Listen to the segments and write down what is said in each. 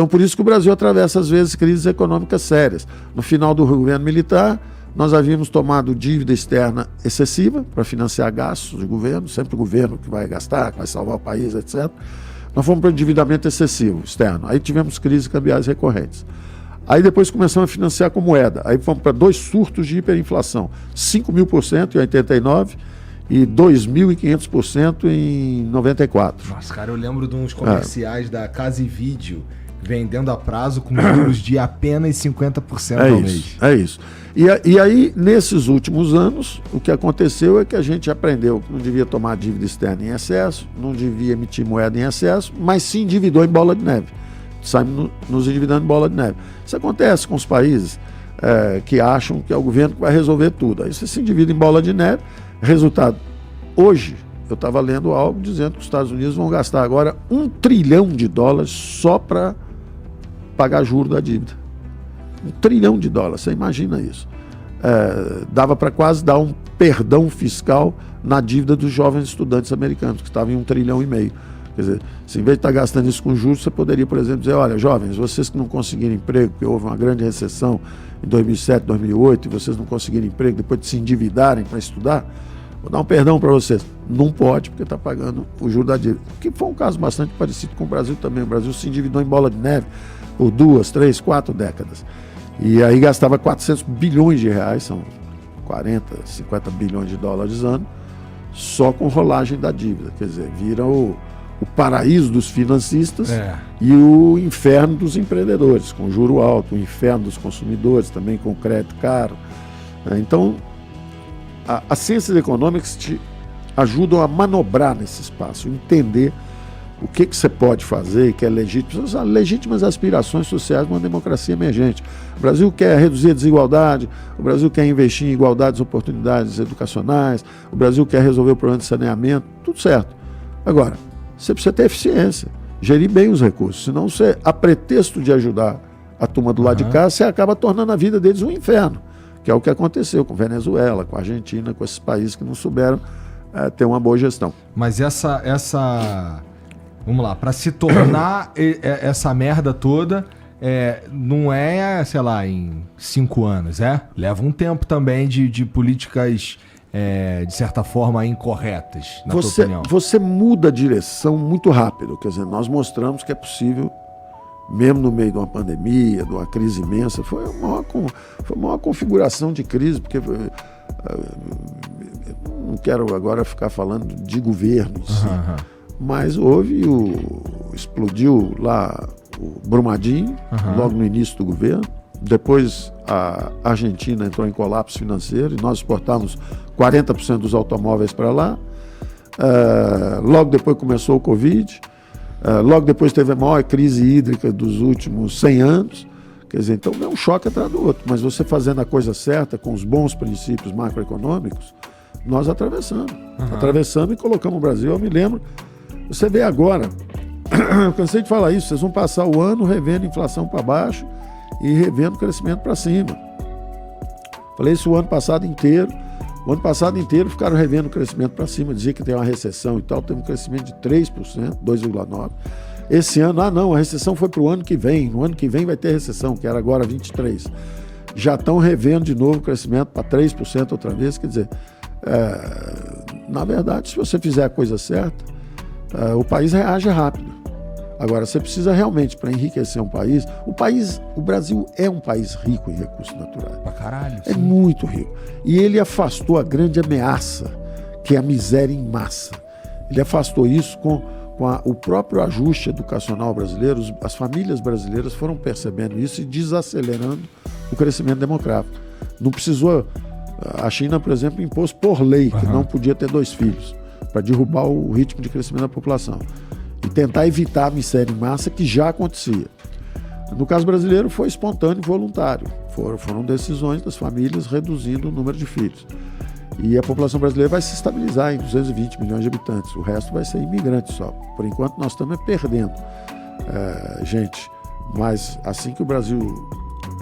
Então, por isso que o Brasil atravessa, às vezes, crises econômicas sérias. No final do governo militar, nós havíamos tomado dívida externa excessiva para financiar gastos de governo, sempre o governo que vai gastar, que vai salvar o país, etc. Nós fomos para o endividamento excessivo externo. Aí tivemos crises cambiais recorrentes. Aí depois começamos a financiar com moeda. Aí fomos para 2 surtos de hiperinflação. 5.000% em 89 e 2.500% em 94. Nossa, cara, eu lembro de uns comerciais da Casa e Vídeo vendendo a prazo com juros de apenas 50% ao mês. É isso. E aí, nesses últimos anos, o que aconteceu é que a gente aprendeu que não devia tomar dívida externa em excesso, não devia emitir moeda em excesso, mas se endividou em bola de neve. Saímos nos endividando em bola de neve. Isso acontece com os países que acham que é o governo que vai resolver tudo. Aí você se endivida em bola de neve. Resultado, hoje eu estava lendo algo dizendo que os Estados Unidos vão gastar agora $1 trilhão só para pagar juros da dívida. $1 trilhão, você imagina isso. Dava para quase dar um perdão fiscal na dívida dos jovens estudantes americanos, que estavam em $1,5 trilhão. Quer dizer, se em vez de estar gastando isso com juros, você poderia, por exemplo, dizer, olha, jovens, vocês que não conseguiram emprego, porque houve uma grande recessão em 2007, 2008, e vocês não conseguiram emprego depois de se endividarem para estudar, vou dar um perdão para vocês. Não pode, porque está pagando o juro da dívida. Que foi um caso bastante parecido com o Brasil também. O Brasil se endividou em bola de neve por 2, 3, 4 décadas. E aí gastava R$400 bilhões, são 40, 50 bilhões de dólares ano, só com rolagem da dívida. Quer dizer, vira o paraíso dos financistas e o inferno dos empreendedores, com juro alto, o inferno dos consumidores, também com crédito caro. Então, as ciências econômicas te ajudam a manobrar nesse espaço, entender o que você pode fazer, que é legítimo, as legítimas aspirações sociais de uma democracia emergente. O Brasil quer reduzir a desigualdade, o Brasil quer investir em igualdade de oportunidades educacionais, o Brasil quer resolver o problema de saneamento, tudo certo. Agora, você precisa ter eficiência, gerir bem os recursos, senão você, a pretexto de ajudar a turma do lado de cá, você acaba tornando a vida deles um inferno, que é o que aconteceu com Venezuela, com a Argentina, com esses países que não souberam ter uma boa gestão. Mas essa vamos lá, para se tornar essa merda toda, não é, sei lá, em 5 anos, leva um tempo também de políticas, de certa forma, incorretas, na tua opinião. Você muda a direção muito rápido, quer dizer, nós mostramos que é possível, mesmo no meio de uma pandemia, de uma crise imensa, foi a maior configuração de crise, porque não quero agora ficar falando de governo em si, mas explodiu lá o Brumadinho, logo no início do governo. Depois a Argentina entrou em colapso financeiro e nós exportamos 40% dos automóveis para lá. Logo depois começou o Covid. Logo depois teve a maior crise hídrica dos últimos 100 anos. Quer dizer, então é um choque atrás do outro. Mas você fazendo a coisa certa, com os bons princípios macroeconômicos, nós atravessamos. Atravessamos e colocamos o Brasil. Eu me lembro, você vê agora, eu cansei de falar isso, vocês vão passar o ano revendo inflação para baixo e revendo crescimento para cima. Falei isso o ano passado inteiro. O ano passado inteiro ficaram revendo o crescimento para cima, dizia que tem uma recessão e tal, teve um crescimento de 3%, 2,9%. Esse ano, não, a recessão foi para o ano que vem, no ano que vem vai ter recessão, que era agora 23%. Já estão revendo de novo o crescimento para 3% outra vez, quer dizer, na verdade, se você fizer a coisa certa, o país reage rápido. Agora, você precisa realmente, para enriquecer um país, o Brasil é um país rico em recursos naturais. Pra caralho. É muito rico. E ele afastou a grande ameaça, que é a miséria em massa. Ele afastou isso com o próprio ajuste educacional brasileiro. As famílias brasileiras foram percebendo isso e desacelerando o crescimento demográfico. Não precisou... A China, por exemplo, impôs por lei que não podia ter 2 filhos, para derrubar o ritmo de crescimento da população. E tentar evitar a miséria em massa, que já acontecia. No caso brasileiro, foi espontâneo e voluntário. Foram decisões das famílias reduzindo o número de filhos. E a população brasileira vai se estabilizar em 220 milhões de habitantes. O resto vai ser imigrante só. Por enquanto, nós estamos perdendo gente. Mas assim que o Brasil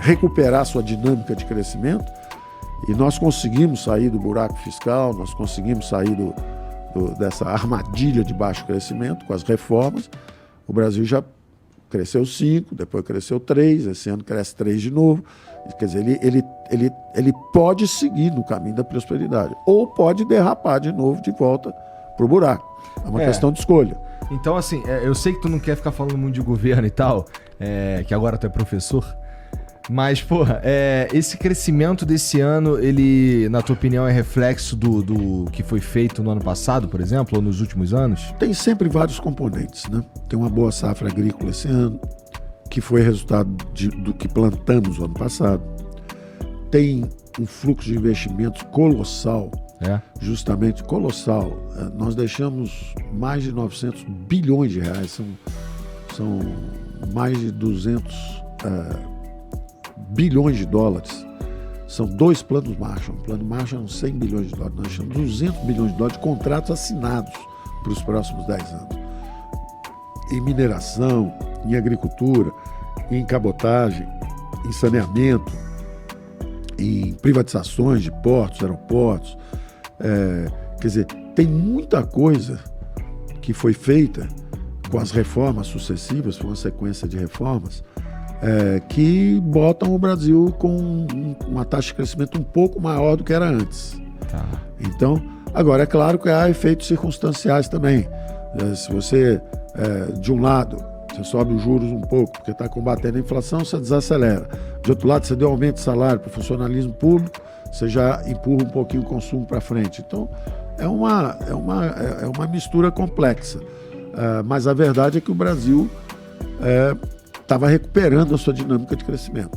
recuperar sua dinâmica de crescimento, e nós conseguimos sair do buraco fiscal, nós conseguimos sair dessa armadilha de baixo crescimento com as reformas, o Brasil já cresceu 5, depois cresceu 3, esse ano cresce 3 de novo. Quer dizer, ele pode seguir no caminho da prosperidade, ou pode derrapar de novo de volta para o buraco. É uma questão de escolha. Então, assim, eu sei que tu não quer ficar falando muito de governo e tal, que agora tu é professor, mas, porra, esse crescimento desse ano, ele, na tua opinião, é reflexo do que foi feito no ano passado, por exemplo, ou nos últimos anos? Tem sempre vários componentes, né? Tem uma boa safra agrícola esse ano, que foi resultado do que plantamos no ano passado. Tem um fluxo de investimentos colossal, justamente colossal. Nós deixamos mais de 900 bilhões de reais, são mais de 200 bilhões de dólares. São 2 planos Marshall. O plano Marshall são 100 bilhões de dólares. Nós deixamos 200 bilhões de dólares de contratos assinados para os próximos 10 anos. Em mineração, em agricultura, em cabotagem, em saneamento, em privatizações de portos, aeroportos. Quer dizer, tem muita coisa que foi feita com as reformas sucessivas, foi uma sequência de reformas, que botam o Brasil com uma taxa de crescimento um pouco maior do que era antes. Tá. Então, agora é claro que há efeitos circunstanciais também. Se você, de um lado, você sobe os juros um pouco, porque está combatendo a inflação, você desacelera. De outro lado, você deu aumento de salário para o funcionalismo público, você já empurra um pouquinho o consumo para frente. Então, é uma mistura complexa. Mas a verdade é que o Brasil estava recuperando a sua dinâmica de crescimento.